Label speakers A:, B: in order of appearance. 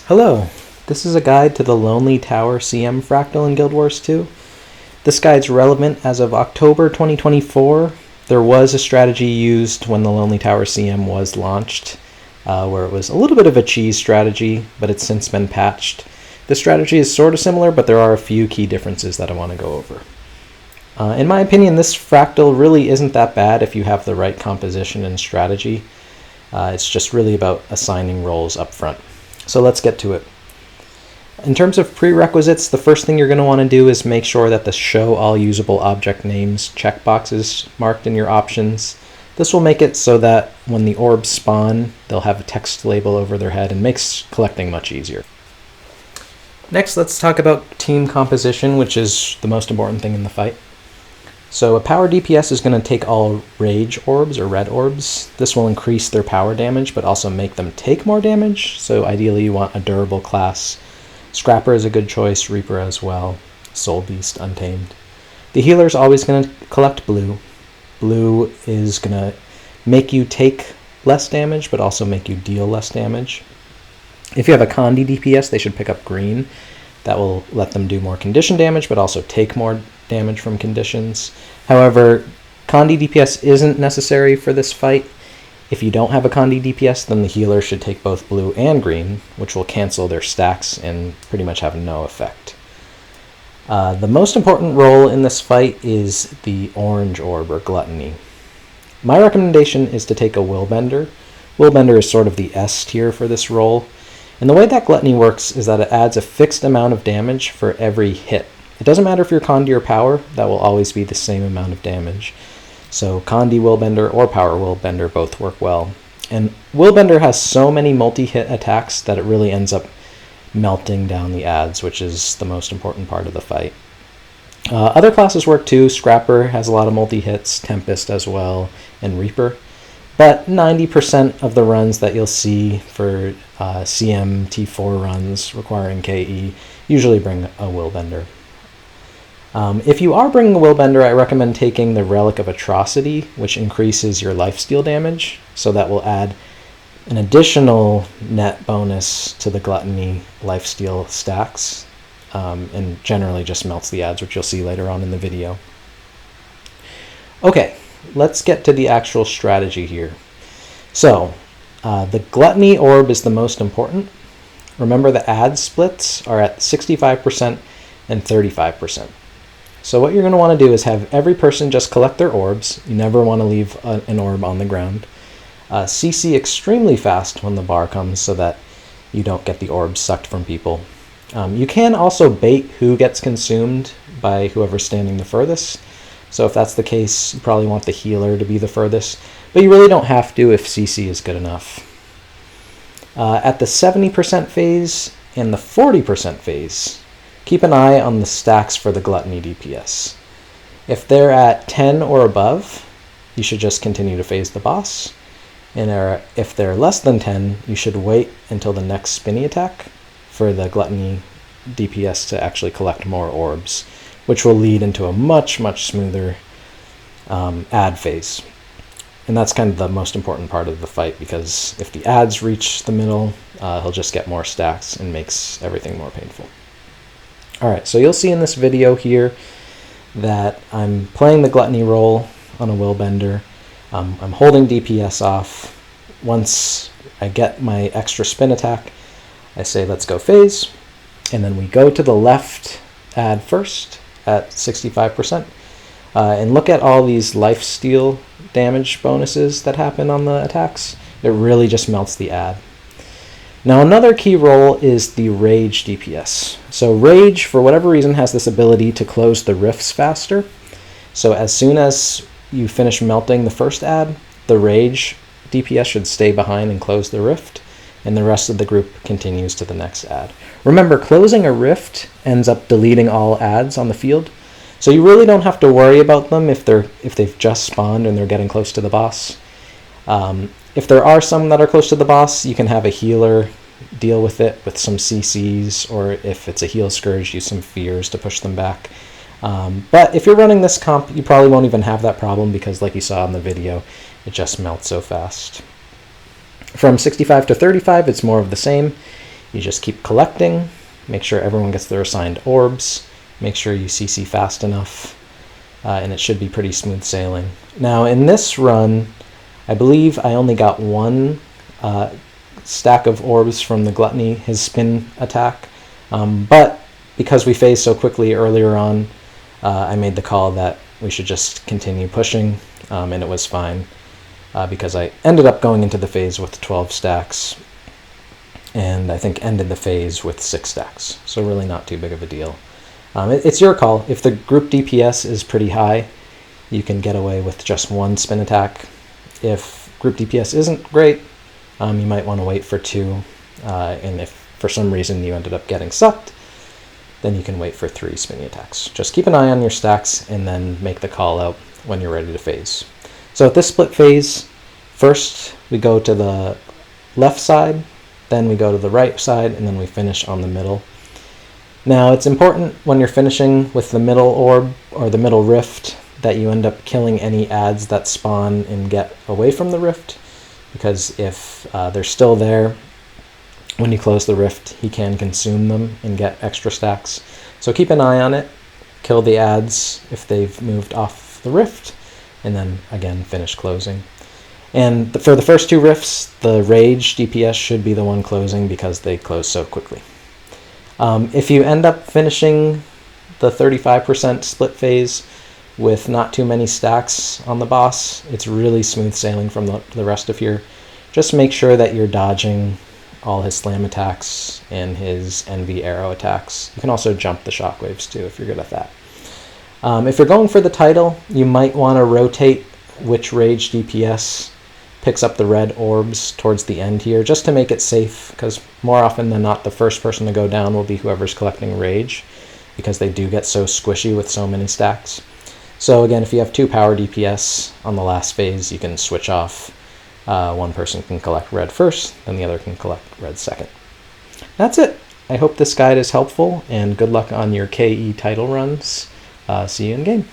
A: Hello, this is a guide to the Lonely Tower CM Fractal in Guild Wars 2. This guide's relevant as of October 2024. There was a strategy used when the Lonely Tower CM was launched, where it was a little bit of a cheese strategy, but it's since been patched. The strategy is sort of similar, but there are a few key differences that I want to go over. In my opinion, this Fractal really isn't that bad if you have the right composition and strategy. It's just really about assigning roles up front. So let's get to it. In terms of prerequisites, the first thing you're going to want to do is make sure that the Show All Usable Object Names checkbox is marked in your options. This will make it so that when the orbs spawn, they'll have a text label over their head and makes collecting much easier. Next, let's talk about team composition, which is the most important thing in the fight. So a power DPS is going to take all rage orbs or red orbs. This will increase their power damage, but also make them take more damage. So ideally you want a durable class. Scrapper is a good choice, Reaper as well, Soul Beast, Untamed. The healer is always going to collect blue. Blue is going to make you take less damage, but also make you deal less damage. If you have a Condi DPS, they should pick up green. That will let them do more condition damage, but also take more damage from conditions. However, Condi DPS isn't necessary for this fight. If you don't have a Condi DPS, then the healer should take both blue and green, which will cancel their stacks and pretty much have no effect. The most important role in this fight is the orange orb or Gluttony. My recommendation is to take a Willbender. Willbender is sort of the S tier for this role. And the way that Gluttony works is that it adds a fixed amount of damage for every hit. It doesn't matter if you're Condi or Power, that will always be the same amount of damage. So Condi Willbender or Power Willbender both work well. And Willbender has so many multi-hit attacks that it really ends up melting down the adds, which is the most important part of the fight. Other classes work too. Scrapper has a lot of multi-hits, Tempest as well, and Reaper. But 90% of the runs that you'll see for CM T4 runs requiring KE usually bring a Willbender. If you are bringing a Willbender, I recommend taking the Relic of Atrocity, which increases your Lifesteal damage, so that will add an additional net bonus to the Gluttony Lifesteal stacks, and generally just melts the adds, which you'll see later on in the video. Okay, let's get to the actual strategy here. So, the Gluttony orb is the most important. Remember, the add splits are at 65% and 35%. So what you're going to want to do is have every person just collect their orbs. You never want to leave an orb on the ground. CC extremely fast when the bar comes so that you don't get the orbs sucked from people. You can also bait who gets consumed by whoever's standing the furthest. So if that's the case, you probably want the healer to be the furthest, but you really don't have to if CC is good enough. At the 70% phase and the 40% phase, keep an eye on the stacks for the Gluttony DPS. If they're at 10 or above, you should just continue to phase the boss. And if they're less than 10, you should wait until the next spinny attack for the Gluttony DPS to actually collect more orbs, which will lead into a much, much smoother add phase. And that's kind of the most important part of the fight, because if the adds reach the middle, he'll just get more stacks and makes everything more painful. Alright, so you'll see in this video here that I'm playing the Gluttony role on a Willbender. I'm holding DPS off. Once I get my extra spin attack, I say let's go phase, and then we go to the left add first at 65%. And look at all these Lifesteal damage bonuses that happen on the attacks. It really just melts the add. Now another key role is the Rage DPS. So Rage, for whatever reason, has this ability to close the rifts faster. So as soon as you finish melting the first add, the Rage DPS should stay behind and close the rift, and the rest of the group continues to the next add. Remember, closing a rift ends up deleting all adds on the field, so you really don't have to worry about them if they've just spawned and they're getting close to the boss. If there are some that are close to the boss, you can have a healer deal with it with some CCs, or if it's a heal scourge, use some fears to push them back. But if you're running this comp, you probably won't even have that problem, because like you saw in the video, it just melts so fast. From 65 to 35, it's more of the same. You just keep collecting, make sure everyone gets their assigned orbs, make sure you CC fast enough, and it should be pretty smooth sailing. Now in this run, I believe I only got one stack of orbs from the Gluttony, his spin attack, but because we phased so quickly earlier on, I made the call that we should just continue pushing, and it was fine, because I ended up going into the phase with 12 stacks, and I think ended the phase with 6 stacks, so really not too big of a deal. It's your call. If the group DPS is pretty high, you can get away with just one spin attack. If group DPS isn't great, you might want to wait for 2, and if for some reason you ended up getting sucked, then you can wait for 3 spinny attacks. Just keep an eye on your stacks and then make the call out when you're ready to phase. So at this split phase, first we go to the left side, then we go to the right side, and then we finish on the middle. Now it's important when you're finishing with the middle orb or the middle rift that you end up killing any adds that spawn and get away from the rift, because if they're still there when you close the rift, he can consume them and get extra stacks. So keep an eye on it, kill the adds if they've moved off the rift, and then again finish closing. And for the first 2 rifts, the rage DPS should be the one closing because they close so quickly. If you end up finishing the 35% split phase with not too many stacks on the boss, it's really smooth sailing from the rest of here. Just make sure that you're dodging all his slam attacks and his envy arrow attacks. You can also jump the shockwaves too if you're good at that. If you're going for the title, you might want to rotate which rage DPS picks up the red orbs towards the end here, just to make it safe, because more often than not the first person to go down will be whoever's collecting rage, because they do get so squishy with so many stacks. So again, if you have 2 power DPS on the last phase, you can switch off. One person can collect red first, then the other can collect red second. That's it. I hope this guide is helpful, and good luck on your KE title runs. See you in game.